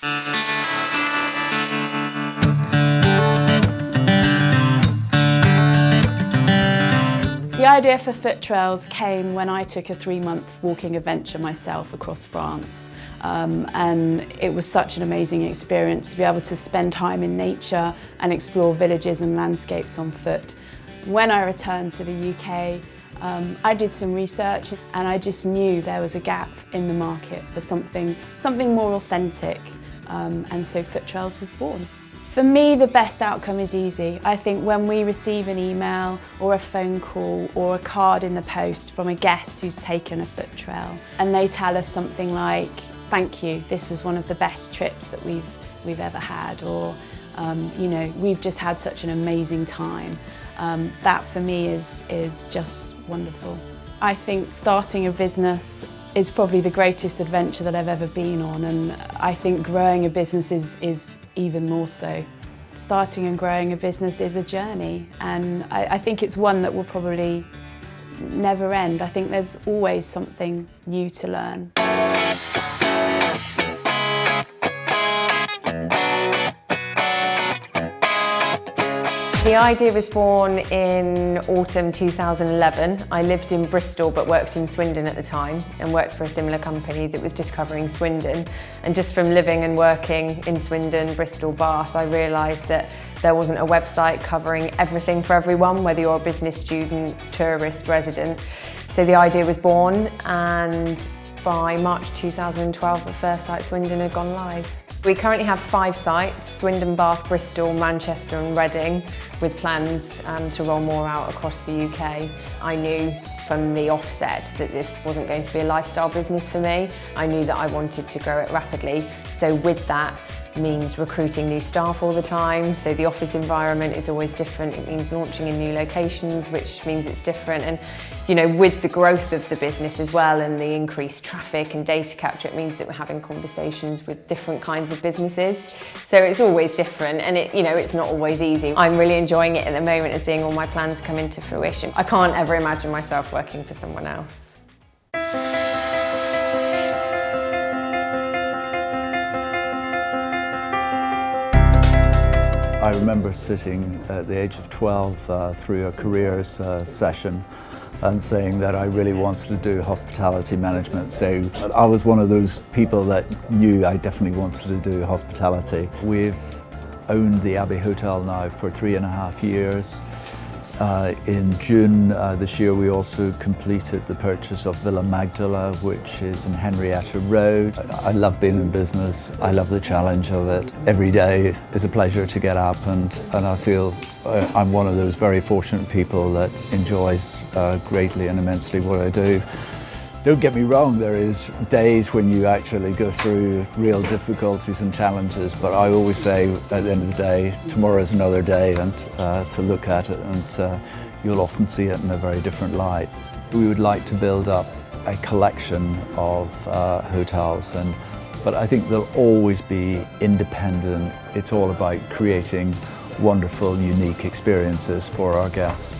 The idea for Foot Trails came when I took a 3-month walking adventure myself across France. And it was such an amazing experience to be able to spend time in nature and explore villages and landscapes on foot. When I returned to the UK, I did some research and I just knew there was a gap in the market for something more authentic, and so Foot Trails was born. For me, the best outcome is easy. I think when we receive an email or a phone call or a card in the post from a guest who's taken a foot trail and they tell us something like, "Thank you, this is one of the best trips that we've ever had," or you know, "We've just had such an amazing time." That for me is just wonderful. I think starting a business is probably the greatest adventure that I've ever been on, and I think growing a business is even more so. Starting and growing a business is a journey, and I think it's one that will probably never end. I think there's always something new to learn. The idea was born in autumn 2011. I lived in Bristol but worked in Swindon at the time and worked for a similar company that was just covering Swindon. And just from living and working in Swindon, Bristol, Bath, I realised that there wasn't a website covering everything for everyone, whether you're a business student, tourist, resident. So the idea was born, and by March 2012 the first site, Swindon, had gone live. We currently have 5 sites: Swindon, Bath, Bristol, Manchester and Reading, with plans to roll more out across the UK. I knew from the offset that this wasn't going to be a lifestyle business for me. I knew that I wanted to grow it rapidly. So with that means recruiting new staff all the time. So the office environment is always different. It means launching in new locations, which means it's different. And you know, with the growth of the business as well and the increased traffic and data capture, it means that we're having conversations with different kinds of businesses. So it's always different, and it's not always easy. I'm really enjoying it at the moment and seeing all my plans come into fruition. I can't ever imagine myself working for someone else. I remember sitting at the age of 12 through a careers session and saying that I really wanted to do hospitality management. So I was one of those people that knew I definitely wanted to do hospitality. We've owned the Abbey Hotel now for 3.5 years. In June this year we also completed the purchase of Villa Magdala, which is in Henrietta Road. I love being in business, I love the challenge of it. Every day is a pleasure to get up, and I feel I'm one of those very fortunate people that enjoys greatly and immensely what I do. Don't get me wrong, there is days when you actually go through real difficulties and challenges, but I always say at the end of the day, tomorrow's another day, and to look at it, and you'll often see it in a very different light. We would like to build up a collection of hotels, but I think they'll always be independent. It's all about creating wonderful, unique experiences for our guests.